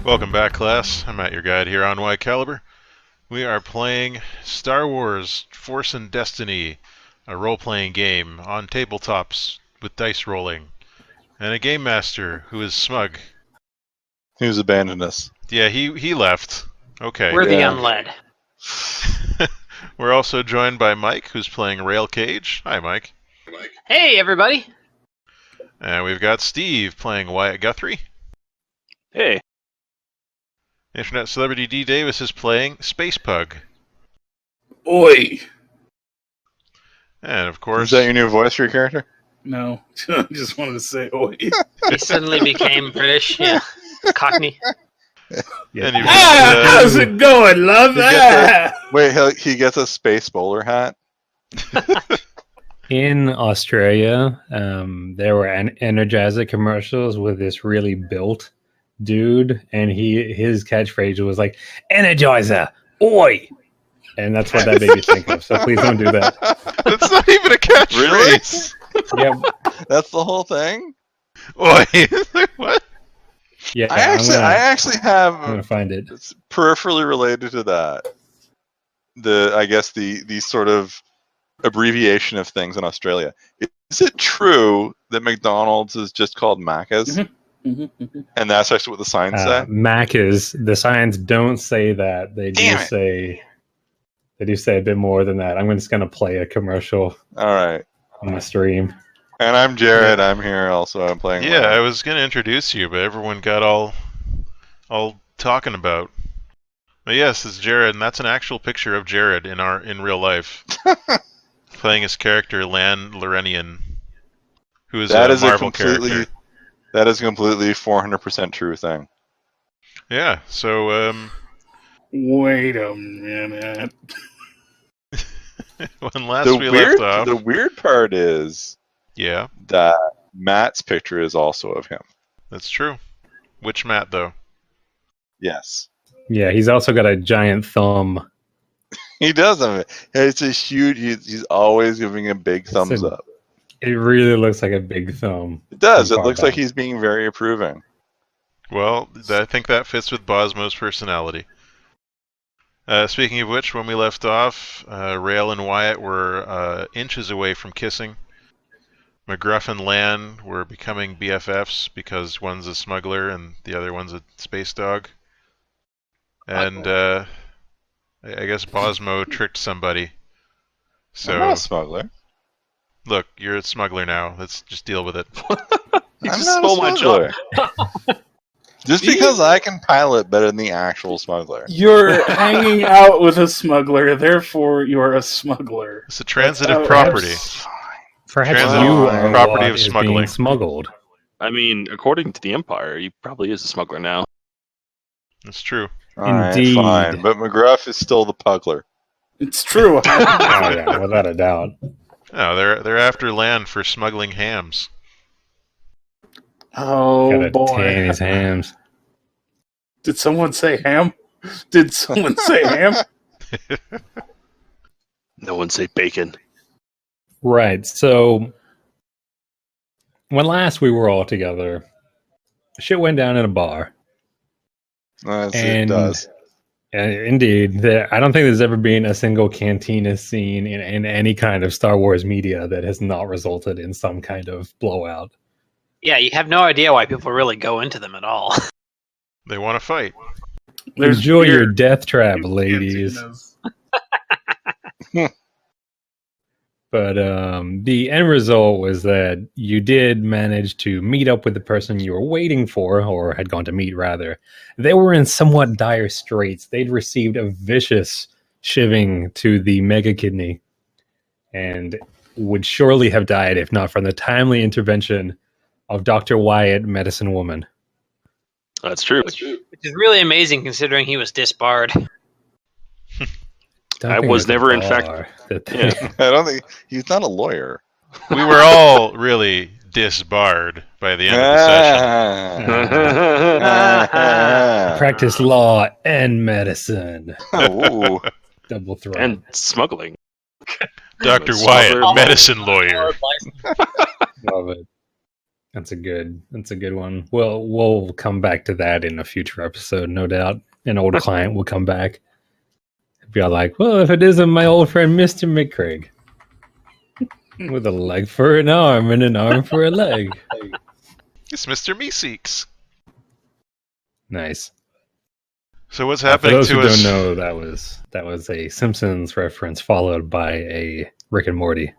Welcome back, class. I'm Matt, your guide here on Y Caliber. We are playing Star Wars Force and Destiny, a role-playing game on tabletops with dice rolling, and a game master who is Smug. Who's abandoned us? Yeah, he left. Okay. We're the unled. We're also joined by Mike, who's playing Rail Cage. Hi, Mike. Hey, everybody. And we've got Steve playing Wyatt Guthrie. Hey. Internet celebrity D. Davis is playing Space Pug. Oi! And of course... Is that your new voice for your character? No, I just wanted to say oi. He suddenly became British, yeah. Cockney. Yeah. And How's it going, love? He gets a space bowler hat? In Australia, there were Energizer commercials with this really built dude, and his catchphrase was like, Energizer, oi! And that's what that made me think of, so please don't do that. That's not even a catchphrase! Really? Yep. That's the whole thing? Oi! What? Yeah, I actually have... I'm going to find it. It's peripherally related to that. The sort of abbreviation of things in Australia. Is it true that McDonald's is just called Macca's? Mm-hmm. Mm-hmm. And that's actually what the signs say? Macca's, the signs don't say that. They do say a bit more than that. I'm just going to play a commercial Alright. on the stream. And I'm Jared. I'm here also. I'm playing. Yeah, I was going to introduce you, but everyone got all talking about. But yes, it's Jared, and that's an actual picture of Jared in real life, playing his character Lan Lorenian, who is a Marvel character. That is a completely 400% true thing. Yeah. So Wait a minute. when last we left off, the weird part is. Yeah. That Matt's picture is also of him. That's true. Which Matt, though? Yes. Yeah, he's also got a giant thumb. He does have it. It's a huge... He's always giving a big thumbs up. It really looks like a big thumb. It does. It looks like he's being very approving. Well, I think that fits with Bosmo's personality. Speaking of which, when we left off, Rail and Wyatt were inches away from kissing. McGruff and Lan were becoming BFFs because one's a smuggler and the other one's a space dog. And I guess Bosmo tricked somebody. So I'm not a smuggler. Look, you're a smuggler now. Let's just deal with it. You I'm just not stole a my smuggler. job. Just because I can pilot better than the actual smuggler. You're hanging out with a smuggler, therefore you're a smuggler. It's a transitive property. Perhaps Transitive you are property what of is smuggling. being smuggled. I mean, according to the Empire, he probably is a smuggler now. That's true. Alright, Indeed. fine. But McGruff is still the puggler. It's true. Oh yeah, without a doubt. No, they're after Lan for smuggling hams. Oh, Gotta boy. tan his hams. Did someone say ham? Did someone say ham? No one say bacon. Right. So when last we were all together, shit went down in a bar. It And- does. Indeed, I don't think there's ever been a single cantina scene in any kind of Star Wars media that has not resulted in some kind of blowout. Yeah, you have no idea why people really go into them at all. They want to fight. Enjoy beer. your death trap, ladies. But the end result was that you did manage to meet up with the person you were waiting for, or had gone to meet, rather. They were in somewhat dire straits. They'd received a vicious shivving to the mega kidney and would surely have died if not for the timely intervention of Dr. Wyatt, Medicine Woman. That's true. Which is really amazing considering he was disbarred. I was never infected. Yeah. I don't think... He's not a lawyer. We were all really disbarred by the end of the session. Practice law and medicine. Ooh. Double throat. And smuggling. Dr. Smuggler. Wyatt, medicine lawyer. Love it. That's a good one. Well, we'll come back to that in a future episode, no doubt. An old client will come back. Be all like, well, if it isn't my old friend Mr. McCraig. With a leg for an arm and an arm for a leg. It's Mr. Meeseeks. Nice. So what's For happening those to who us? don't know, that was a Simpsons reference followed by a Rick and Morty.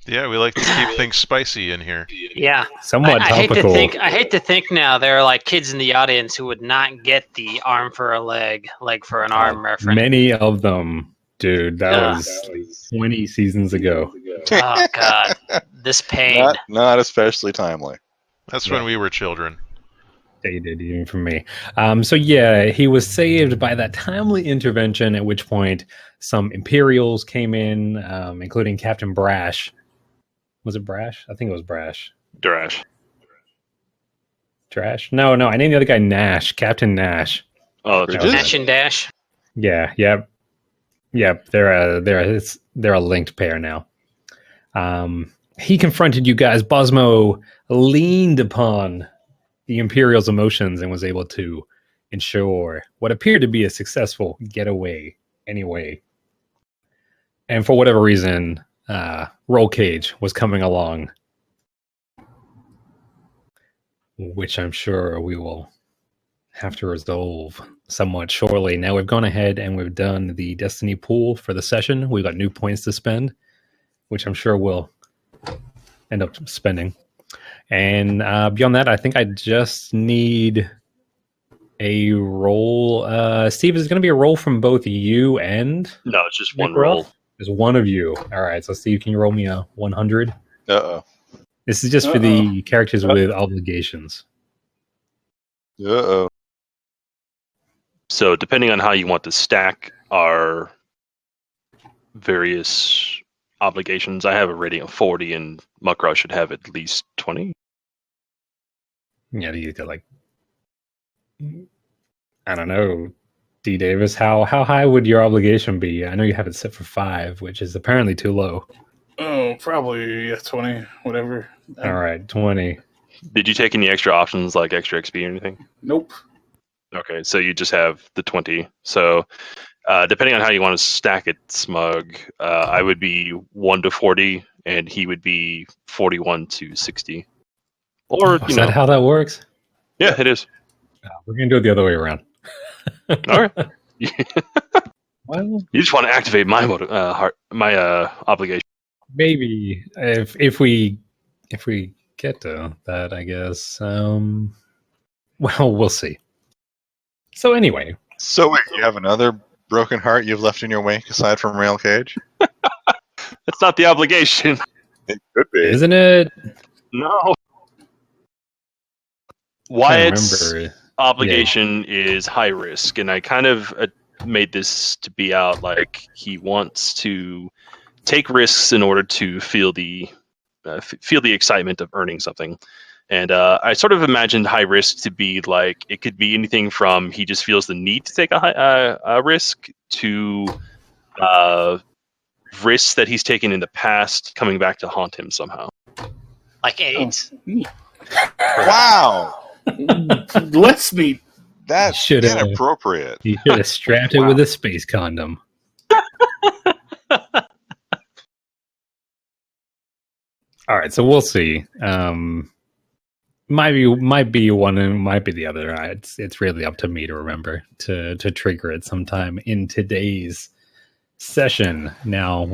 Yeah, we like to keep things spicy in here. Yeah. Somewhat I hate to topical. I hate to think now there are like kids in the audience who would not get the arm for a leg for an arm reference. Many of them, dude. That Yeah. was like 20 seasons ago. Oh god, this pain. Not especially timely. That's when we were children. Dated even for me. So yeah, he was saved by that timely intervention. At which point, some Imperials came in, including Captain Brash. Was it Brash? I think it was Brash. Darash. Trash? No. I named the other guy Nash. Captain Nash. Oh, that's Bridges? right. Dash and dash. Yeah. Yep. They're a linked pair now. He confronted you guys. Bosmo leaned upon the Imperial's emotions and was able to ensure what appeared to be a successful getaway anyway. And for whatever reason, Roll Cage was coming along, which I'm sure we will have to resolve somewhat shortly. Now we've gone ahead and we've done the Destiny pool for the session. We've got new points to spend, which I'm sure we'll end up spending. And beyond that, I think I just need a roll. Steve, is it going to be a roll from both you and No, it's just one Nick roll. Ruff? There's one of you. All right, so Steve, can you roll me a 100? Uh-oh. This is just for the characters with obligations. Uh-oh. So depending on how you want to stack our various obligations, I have a rating of 40, and Muckrow should have at least 20. Yeah, you got like, I don't know, D. Davis. How high would your obligation be? I know you have it set for 5, which is apparently too low. Oh, probably 20, whatever. All right, 20. Did you take any extra options like extra XP or anything? Nope. Okay, so you just have the 20. So depending on how you want to stack it, Smug, I would be 1 to 40, and he would be 41 to 60. Or, Is that how that works? Yeah, it is. We're going to do it the other way around. All right. Well, You just want to activate my obligation. maybe if we get to that, I guess. Well, we'll see. So anyway, So wait, you have another broken heart you've left in your wake aside from Rail Cage? That's not the obligation. It could be. isn't it? No. I Wyatt's remember. obligation is high risk, and I kind of made this to be out like he wants to take risks in order to feel the excitement of earning something. And I sort of imagined high risk to be like, it could be anything from he just feels the need to take a risk to risks that he's taken in the past coming back to haunt him somehow. Like AIDS. Wow! Let's meet. That's Should have. inappropriate. You should have strapped it with a space condom. All right, so we'll see. Might be one and might be the other. It's really up to me to remember to trigger it sometime in today's session. Now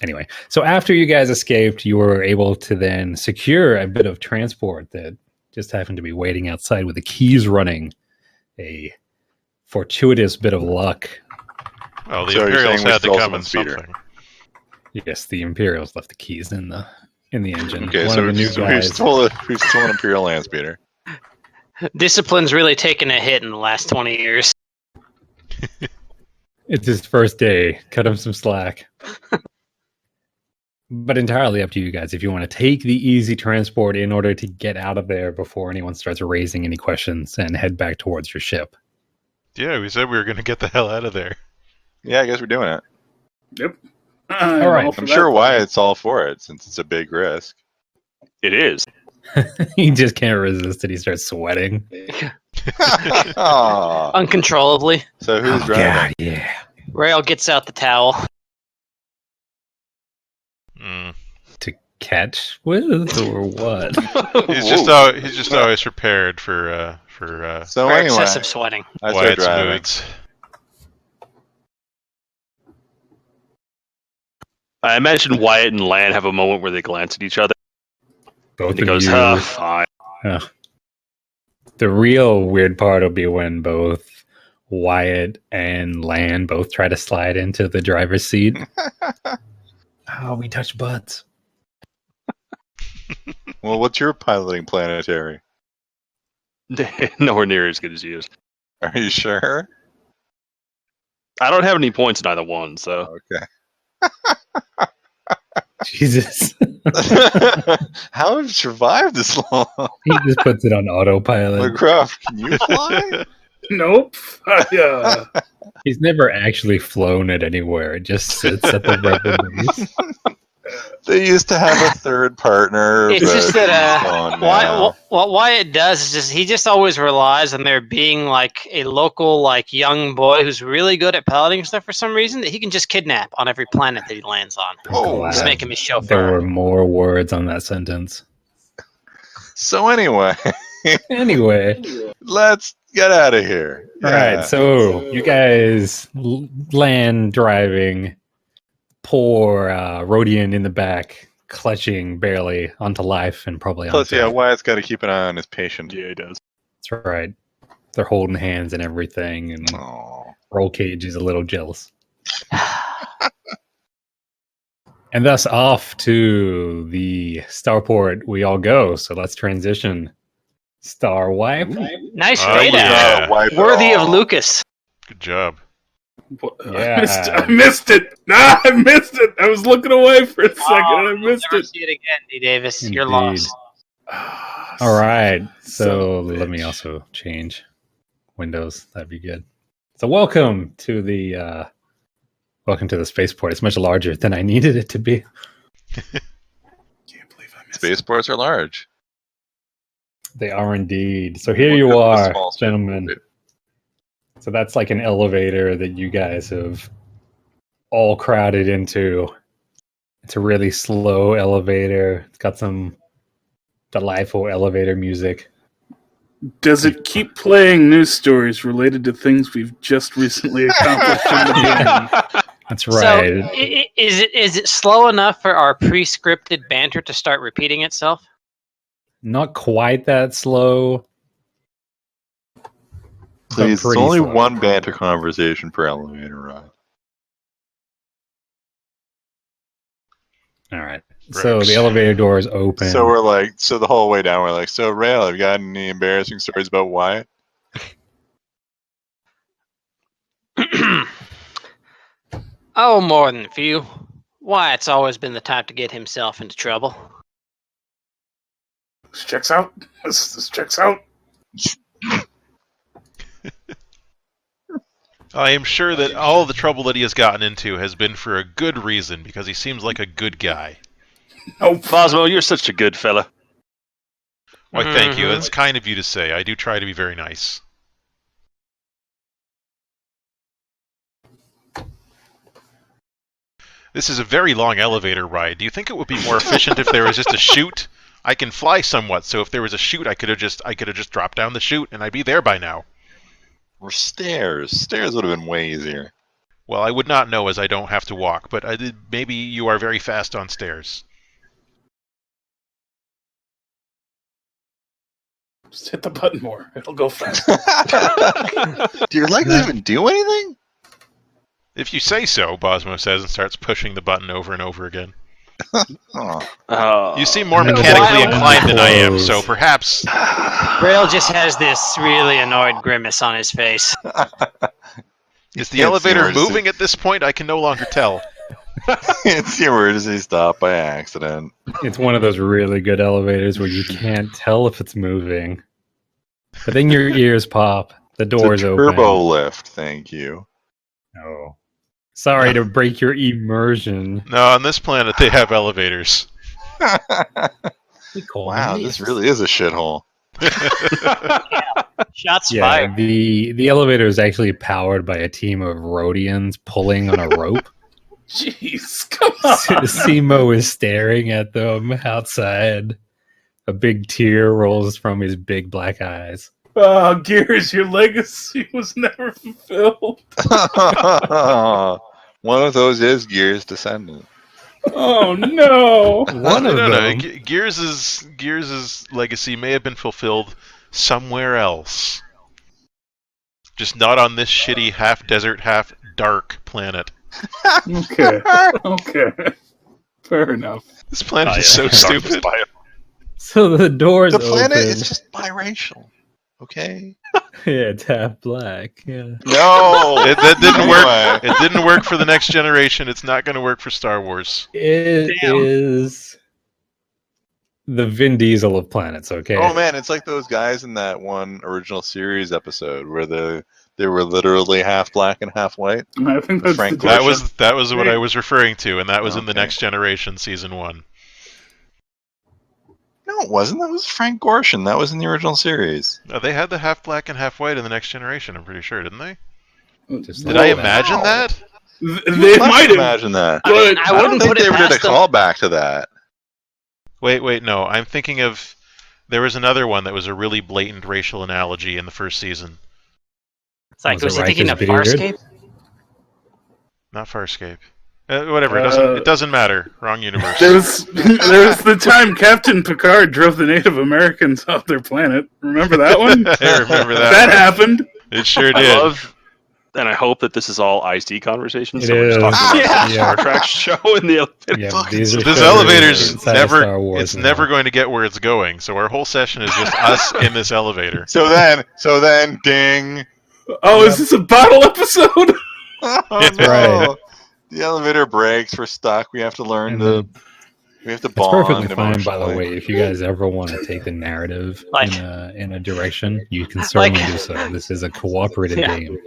anyway. So after you guys escaped, you were able to then secure a bit of transport that just happened to be waiting outside with the keys running. A fortuitous bit of luck. Well, the So you're Imperials saying we had to stole come in someone's speeder. something. Yes, the Imperials left the keys in the engine. Okay, One so of the new we've guys. stolen Imperial land speeder. Discipline's really taken a hit in the last 20 years. It's his first day. Cut him some slack. But entirely up to you guys if you want to take the easy transport in order to get out of there before anyone starts raising any questions and head back towards your ship. Yeah, we said we were going to get the hell out of there. Yeah, I guess we're doing it. Yep. All right. I'm sure Wyatt's all for it since it's a big risk. It is. He just can't resist it. He starts sweating. Aw. Uncontrollably. So who's driving? yeah. Rail gets out the towel. Mm. To catch with or what? He's just always prepared for So For anyway, excessive sweating. I start Wyatt's driving. moods. I imagine Wyatt and Lan have a moment where they glance at each other. Both And he of goes, you. fine. The real weird part will be when both Wyatt and Lan both try to slide into the driver's seat. Oh, we touch butts. Well, what's your piloting planetary? Nowhere near as good as yours. Are you sure? I don't have any points in either one, so. Okay. Jesus. How have you survived this long? He just puts it on autopilot. McGruff, can you fly? Nope. He's never actually flown it anywhere. It just sits at the rebel base. They used to have a third partner. It's but just that he's gone now. what Wyatt does is just he just always relies on there being like a local like young boy who's really good at piloting stuff for some reason that he can just kidnap on every planet that he lands on. Oh, Just Wow. make him his There chauffeur. were more words on that sentence. So anyway, Anyway, let's get out of here. all right. So you guys land driving. Poor Rodian in the back, clutching barely onto life and probably Plus, onto. yeah, Wyatt's got to keep an eye on his patient. Yeah, he does. That's right. They're holding hands and everything, and Oh. Roll Cage is a little jealous. And thus off to the starport we all go. So let's transition. Star wipe. Nice Oh, fade yeah. out. Wipe it Worthy of all. Lucas. Good job. Yeah. I missed it. Nah, I missed it. I was looking away for a second and I You'll missed never it. see it again, D. Davis. You're Indeed. lost. All right. Son So of a let me bitch. also change windows. That'd be good. So welcome to the spaceport. It's much larger than I needed it to be. Can't believe I missed it. Spaceports are large. They are indeed. So here Look you at the are, small space. gentlemen. So that's like an elevator that you guys have all crowded into. It's a really slow elevator. It's got some delightful elevator music. Does it keep playing news stories related to things we've just recently accomplished in the game? That's So, right. is it slow enough for our pre-scripted banter to start repeating itself? Not quite that slow. Please, it's pretty only slow. one banter conversation per elevator ride. All right. So Rex. the elevator doors open. So we're like, so the whole way down, we're like, so Rail, have you got any embarrassing stories about Wyatt? Oh, more than a few. Wyatt's always been the type to get himself into trouble. This checks out. This checks out. I am sure that all the trouble that he has gotten into has been for a good reason, because he seems like a good guy. Oh, Fosmo, you're such a good fella. Why, thank you. Mhm. That's kind of you to say. I do try to be very nice. This is a very long elevator ride. Do you think it would be more efficient if there was just a chute? I can fly somewhat, so if there was a chute, I could have just dropped down the chute, and I'd be there by now. Or stairs. Stairs would have been way easier. Well, I would not know as I don't have to walk, but maybe you are very fast on stairs. just hit the button more. It'll go fast. Do your legs even do anything? If you say so, Bosmo says, and starts pushing the button over and over again. Oh. You seem more No, mechanically why- inclined than I am, Close. so perhaps... Rail just has this really annoyed grimace on his face. Is the It's elevator emergency. moving at this point? I can no longer tell. It's the emergency stop by accident. It's one of those really good elevators where you can't tell if it's moving. But then your ears pop. The It's a doors open. turbo lift, thank you. Oh. Sorry to break your immersion. No, on this planet they have elevators. We call Wow, them this lifts. really is a shithole. Shots Yeah, fired. the elevator is actually powered by a team of Rhodians pulling on a rope. Jeez, come on. Simo is staring at them outside. A big tear rolls from his big black eyes. Oh, Gears, your legacy was never fulfilled. One of those is Gears' descendant. Oh no! One of No, them. Gears' legacy may have been fulfilled somewhere else. Just not on this shitty half desert, half dark planet. Okay. Okay. Fair enough. This planet Oh, is yeah. so stupid. So the doors The planet open. is just biracial. Okay. Yeah, it's half black. Yeah. No, That didn't work. Anyway. It didn't work for the next generation. It's not going to work for Star Wars. It Damn. is the Vin Diesel of planets, okay? Oh man, it's like those guys in that one original series episode where they were literally half black and half white. I think that's Frank the That was what I was referring to, and that was in the Okay. Next Generation season 1. No, it wasn't. That was Frank Gorshin. That was in the original series. No, they had the half black and half white in the Next Generation. I'm pretty sure, didn't they? Just Did like I that. imagine No. that? They Must might have. imagine that. I mean, I I don't wouldn't think put they it ever did a past them. callback to that. Wait, no. I'm thinking of. There was another one that was a really blatant racial analogy in the first season. It's like, Was was it he thinking of Riker's beard? Farscape? Not Farscape. Whatever. It doesn't matter. Wrong universe. There was the time Captain Picard drove the Native Americans off their planet. Remember that one? I remember that. That one. happened. It sure I did. love, and I hope that this is all IC conversations. It So we're just is. talking about Yeah. Star Trek show in the elevator. Yeah, Fucking these are This shows elevator's inside of never. Star Wars It's now. never going to get where it's going. So our whole session is just us in this elevator. So then, ding. Oh, is this a bottle episode? Oh, That's no. right. The elevator breaks. We're stuck. We have to learn And to. We have to It's bond. perfectly fine, by the emotionally. way. If you guys ever want to take the narrative Like- in a direction, you can certainly Like- do so. This is a cooperative Yeah. game.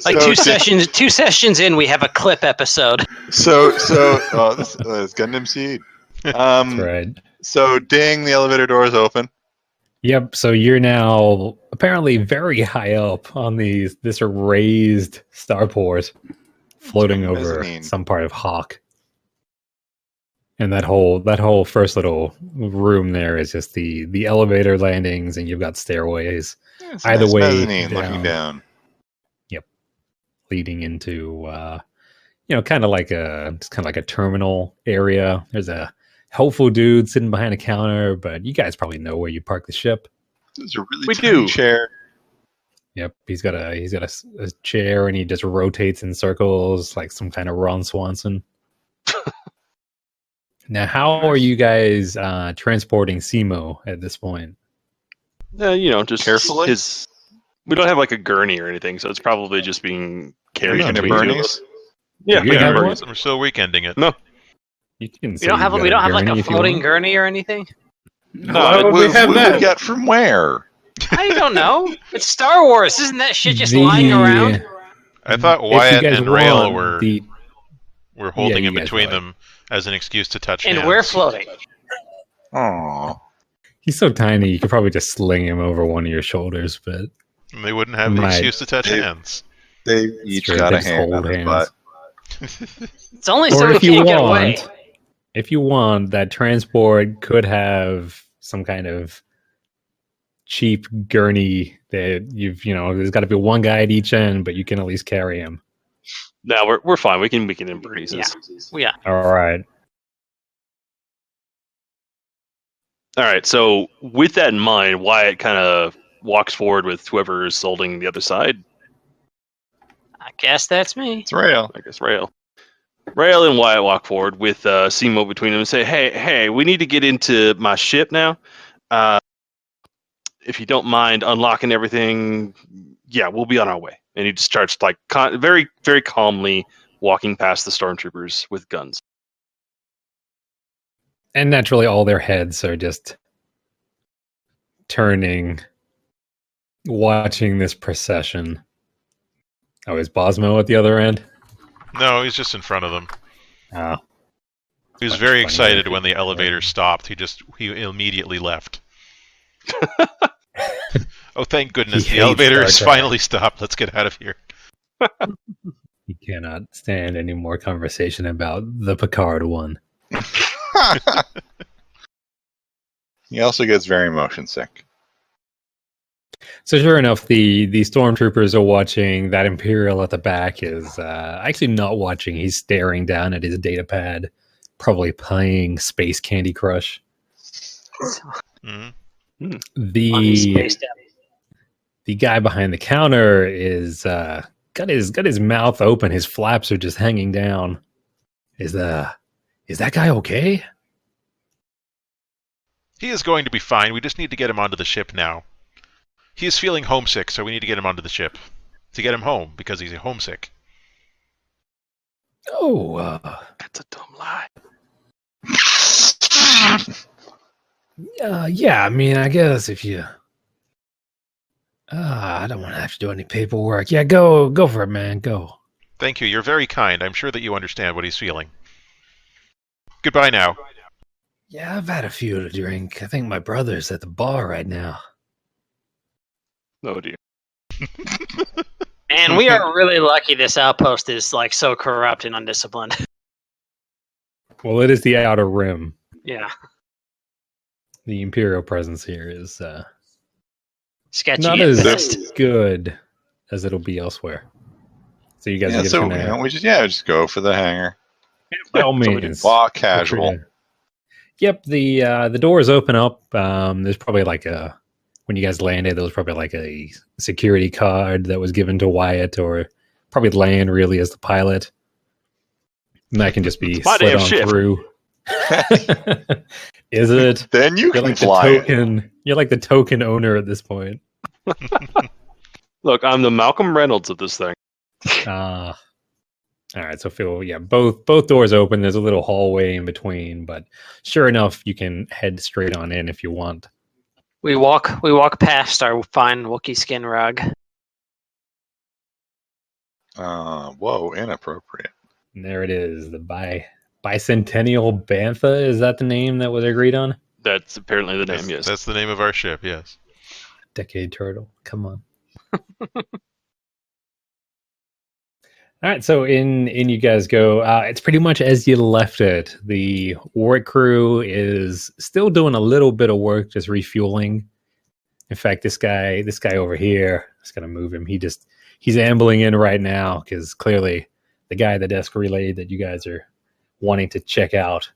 Like So- two sessions in, we have a clip episode. So, this is Gundam Seed. That's right. So, ding, the elevator door is open. Yep. So you're now apparently very high up on this raised starport, floating over Mezzanine. some part of Hawk. And that whole first little room there is just the elevator landings, and you've got stairways Yeah, it's a Either nice way, mezzanine down. looking down. leading into kind of like a terminal area. There's a helpful dude sitting behind a counter, but you guys probably know where you park the ship. There's a really We tiny do. chair. Yep, he's got a chair, and he just rotates in circles like some kind of Ron Swanson. Now, how are you guys transporting Simo at this point? Just Carefully? his. We don't have like a gurney or anything, so it's probably just being carried. No, Weekend at do you? Bernie's. Yeah, Do you we have have one? We're still weekending it. You can. We don't have like a floating gurney or anything. Why would we have we that? get from where? I don't know. It's Star Wars. Isn't that shit just lying around? I thought If you Wyatt guys and Rail want were holding Yeah, in you guys between would. them as an excuse to touch And hands. we're floating. Oh, He's so tiny, you could probably just sling him over one of your shoulders, but And they wouldn't have the Right. excuse to touch They- hands. they each true, got they a just hand hold on his hands. butt. It's only or so we if you can't get away. want, if you want, that transport could have some kind of cheap gurney that there's got to be one guy at each end, but you can at least carry him. No, we're fine. We can embrace Yeah. this. Yeah. All right. All right. So with that in mind, Wyatt kind of walks forward with whoever is holding the other side. I guess that's me. It's Rail. I guess Rail. Rail and Wyatt walk forward with Simo between them and say, "Hey, we need to get into my ship now. If you don't mind unlocking everything, yeah, we'll be on our way." And he just starts like very, very calmly walking past the stormtroopers with guns. And naturally, all their heads are just turning, watching this procession. Oh, is Bosmo at the other end? No, he's just in front of them. Oh. He was That's very funny. excited when the elevator stopped. He immediately left. Oh, thank goodness. He The elevator hates has Star Trek. finally stopped. Let's get out of here. He cannot stand any more conversation about the Picard one. He also gets very motion sick. So sure enough, the stormtroopers are watching. That Imperial at the back is actually not watching. He's staring down at his data pad, probably playing Space Candy Crush. Mhm. On his space down. The guy behind the counter is got his mouth open. His flaps are just hanging down. Is that guy okay? He is going to be fine. We just need to get him onto the ship now. He is feeling homesick, so we need to get him onto the ship. To get him home, because he's homesick. Oh, That's a dumb lie. yeah. I mean, I guess if you, I don't want to have to do any paperwork. Yeah, go for it, man. Go. Thank you. You're very kind. I'm sure that you understand what he's feeling. Goodbye now. Yeah, I've had a few to drink. I think my brother's at the bar right now. Oh dear. And we are really lucky this outpost is like so corrupt and undisciplined. Well, it is the Outer Rim. Yeah. The Imperial presence here is Sketchy not at as best. good as it'll be elsewhere. So you guys are So just gonna, we just go for the hangar. by all That's what we means, Walk casual. Yep, the doors open up. There's probably like when you guys landed, there was probably like a security card that was given to Wyatt, or probably Lan really as the pilot. And that can just be My slid damn on ship. through. Is it? Then you You're can like the fly it. token. You're like the token owner at this point. Look, I'm the Malcolm Reynolds of this thing. All right, so Phil, yeah, both doors open. There's a little hallway in between, but sure enough, you can head straight on in if you want. We walk past our fine Wookiee skin rug. Whoa, inappropriate. And there it is, the Bicentennial Bantha. Is that the name that was agreed on? That's apparently the name, yes. That's the name of our ship, yes. Decade Turtle. Come on. All right, so in you guys go. It's pretty much as you left it. The work crew is still doing a little bit of work, just refueling. In fact, this guy over here, I'm just gonna move him. He's ambling in right now because clearly the guy at the desk relayed that you guys are wanting to check out.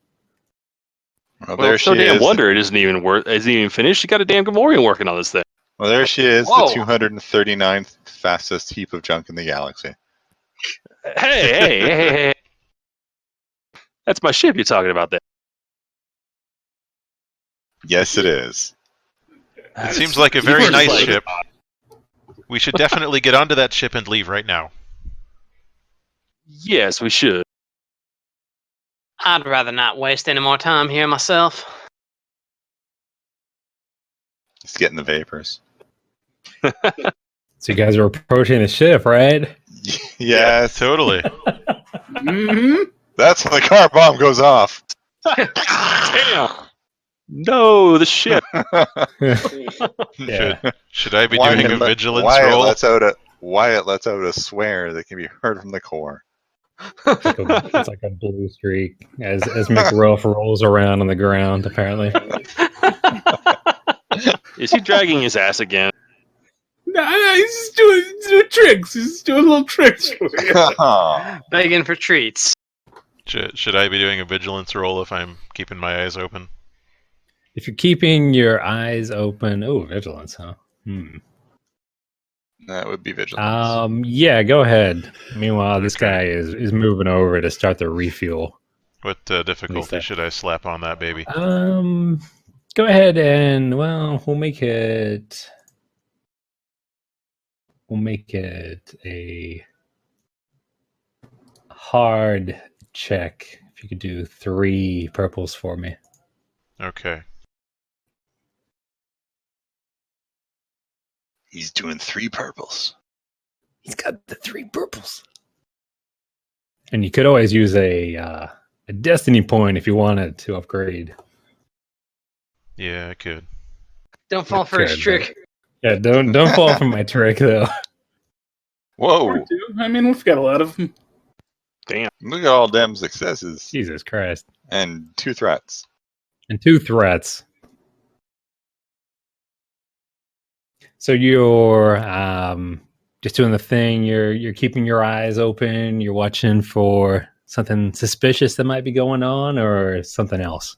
Well, Well, there it's no she damn is. wonder it isn't even finished. You got a damn Gamorrean working on this thing. Well, there she is, Whoa. the 239th fastest heap of junk in the galaxy. Hey. That's my ship you're talking about there. Yes, it is. It seems like a very nice ship. We should definitely get onto that ship and leave right now. Yes, we should. I'd rather not waste any more time here myself. Just getting the vapors. So you guys are approaching the ship, right? Yes. Totally. Mm-hmm. That's when the car bomb goes off. Damn. No, the ship. Yeah. Should I be doing a vigilance roll? Wyatt lets out a swear that can be heard from the core. It's like a blue streak as McRuff rolls around on the ground, apparently. Is he dragging his ass again? Nah, he's just doing tricks. He's just doing little tricks for you. Begging for treats. Should I be doing a vigilance roll if I'm keeping my eyes open? If you're keeping your eyes open, vigilance, huh? That would be vigilance. Yeah, go ahead. Meanwhile, this guy is moving over to start the refuel. What difficulty should I slap on that baby? Go ahead and we'll make it a hard check. If you could do 3 purples for me. Okay. He's doing 3 purples. He's got the 3 purples. And you could always use a destiny point if you wanted to upgrade. Yeah, I could. Don't fall for his Good, trick. Yeah, don't fall for my trick though. Whoa! I mean, we've got a lot of them. Look at all them successes Jesus Christ. and 2 threats. And 2 threats. So you're just doing the thing. You're keeping your eyes open. You're watching for something suspicious that might be going on, or something else.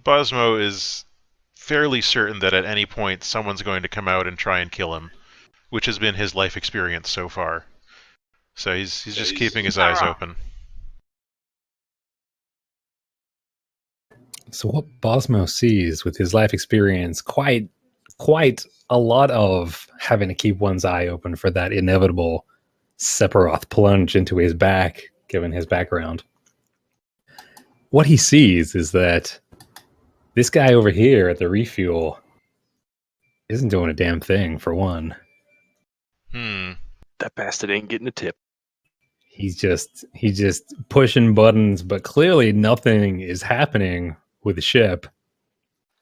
Bosmo is fairly certain that at any point someone's going to come out and try and kill him, which has been his life experience so far. So he's just keeping his eyes open. So what Bosmo sees with his life experience, quite a lot of having to keep one's eye open for that inevitable Sephiroth plunge into his back, given his background. What he sees is that this guy over here at the refuel isn't doing a damn thing, for one. That bastard ain't getting a tip. He's just pushing buttons, but clearly nothing is happening with the ship.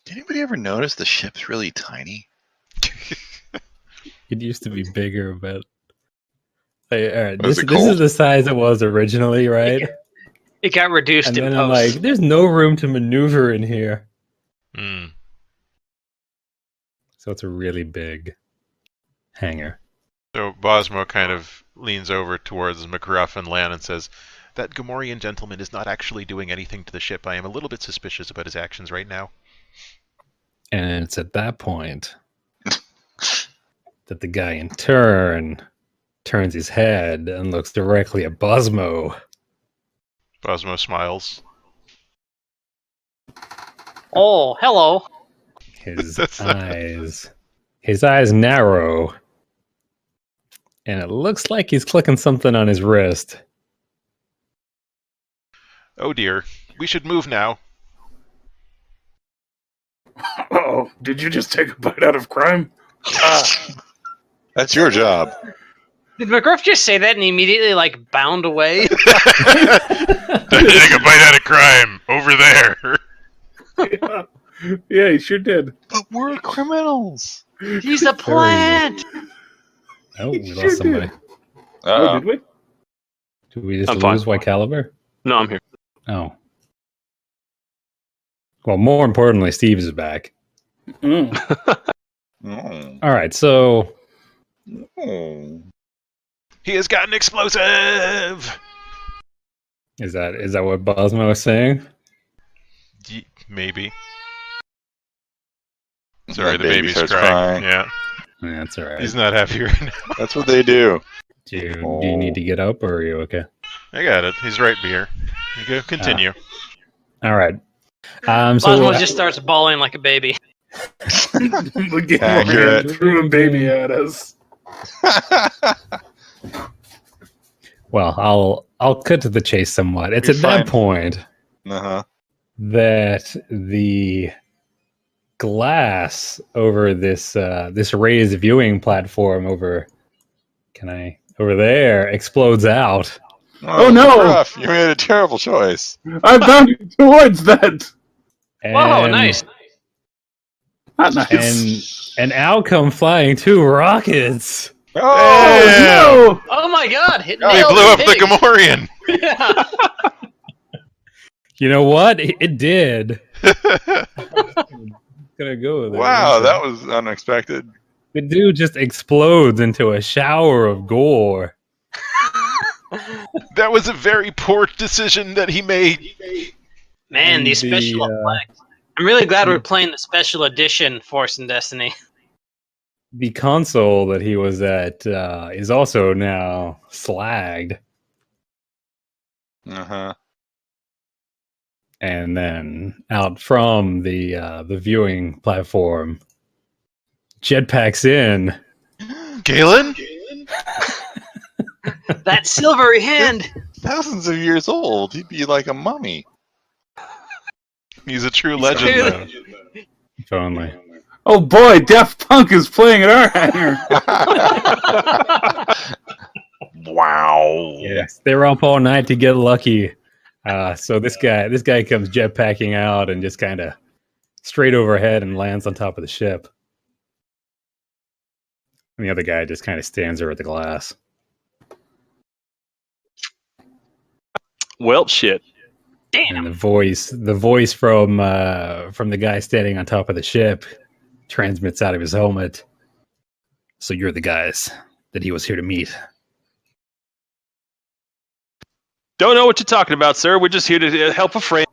Did anybody ever notice the ship's really tiny? It used to be bigger, but all right, Was this it cold? is the size it was originally, right? It got reduced And in then I'm post. like, there's no room to maneuver in here. So it's a really big hangar. So Bosmo kind of leans over towards McRuff and Lan and says, "That Gamorrean gentleman is not actually doing anything to the ship. I am a little bit suspicious about his actions right now." And it's at that point that the guy in turn turns his head and looks directly at Bosmo. Bosmo smiles. Oh, hello. His eyes narrow, and it looks like he's clicking something on his wrist. "Oh dear, we should move now." Oh, did you just take a bite out of crime? That's your job. Did McGruff just say that and he immediately, like, bound away? Take a bite out of crime over there. Yeah, he sure did. But we're criminals. He's a plant! Oh, we Sure lost somebody. did. Oh, did we? Did we just I'm fine. lose White Caliber? No, I'm here. Oh. Well, more importantly, Steve is back. Mm. Oh. All right, so Oh. He has got an explosive! is that what Bosmo is saying? Maybe. Sorry, The the baby's starts crying. crying. Yeah, Yeah, that's all right. he's not happy right now. That's what they do. Do you need to get up, or are you okay? I got it. He's right here. You go. Continue. All right. So Bosmo just starts bawling like a baby. The game Accurate. threw a baby at us. well, I'll cut to the chase somewhat. It's You're at that fine. point Uh-huh. that the glass over this raised viewing platform over there explodes out. Oh, no! Rough. You made a terrible choice. I bounded towards that. Whoa, And- nice. Not nice. And out come flying 2 rockets. Oh! No! Oh my god, hit They nailed blew up pig. the Gamorrean! Yeah. You know what? It did. Gonna go with it. Wow, that was unexpected. The dude just explodes into a shower of gore. That was a very poor decision that he made. Man, And these special effects. I'm really glad we're playing the special edition Force and Destiny. The console that he was at is also now slagged. Uh-huh. And then out from the viewing platform, jetpacks in. Galen? That silvery hand! Thousands of years old. He'd be like a mummy. He's a true legend, though. If only. Oh boy, Daft Punk is playing at our hangar. Wow. Yes, they were up all night to get lucky. So this guy comes jetpacking out and just kind of straight overhead and lands on top of the ship. And the other guy just kind of stands there at the glass. Well, shit. And the voice from the guy standing on top of the ship transmits out of his helmet. So you're the guys that he was here to meet. Don't know what you're talking about, sir. We're just here to help a friend.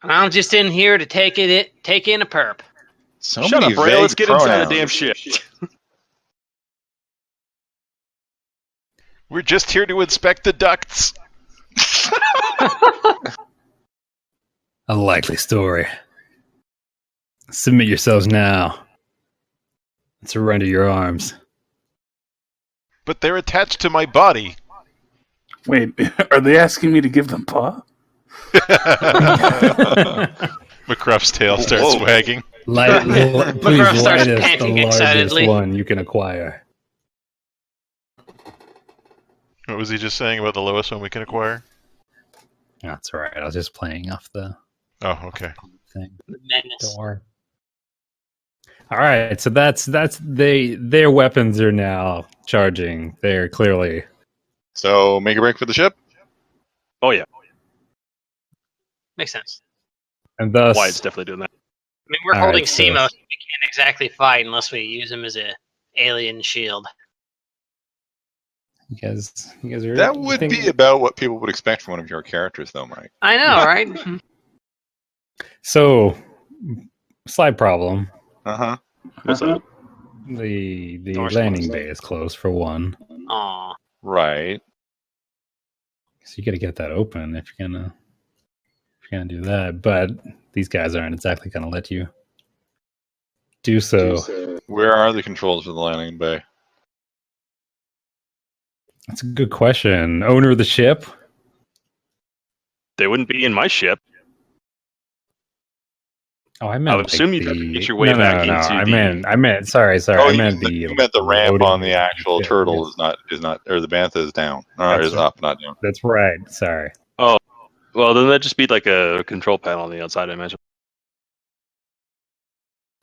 And I'm just in here to take in a perp. So Shut many up, Ray. Let's vague get inside the pronouns. damn shit. We're just here to inspect the ducts. A likely story. Submit yourselves now. Surrender your arms. But they're attached to my body. Wait, are they asking me to give them paw? McCruff's tail starts Whoa. wagging. Please McGruff starts light us panting the largest excitedly. one you can acquire. What was he just saying about the lowest one we can acquire? That's all right. I was just playing off the Oh, okay. thing. Madness. Don't worry. All right, so that's their weapons are now charging. They're clearly So make a break for the ship. Oh, yeah. Makes sense. and thus Wyatt's definitely doing that. I mean, we're All holding right, so- Simo, so we can't exactly fight unless we use him as a alien shield. you guys are That would think- be about what people would expect from one of your characters, though, Mike. I know, right? So slight problem. Uh-huh. What's up? The Door's landing closed. bay is closed for one. Aw. Right. So you got to get that open if you're gonna do that. But these guys aren't exactly gonna let you do so. Where are the controls for the landing bay? That's a good question. Owner of the ship? They wouldn't be in my ship. Oh, I meant. I would assume you'd have to get your way no, back no, into I the- meant. Sorry. Oh, I you meant meant the ramp loading on the actual ship. turtle Yes. is not, or the bantha is down, or That's is right. up, not down. That's right. Sorry. Well, then that'd just be like a control panel on the outside, I imagine.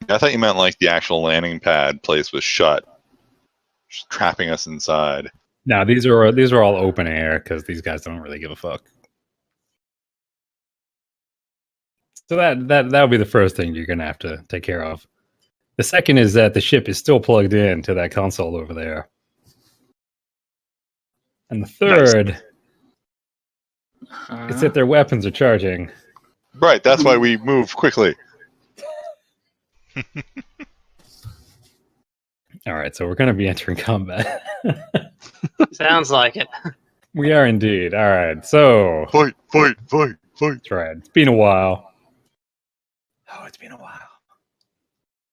I thought you meant like the actual landing pad place was shut, just trapping us inside. No, these are all open air because these guys don't really give a fuck. So that'll be the first thing you're gonna have to take care of. The second is that the ship is still plugged in to that console over there. And the third is that their weapons are charging. Right, that's why we move quickly. All right, so we're gonna be entering combat. Sounds like it. We are indeed. All right, so Fight. that's right. It's been a while. Oh, it's been a while.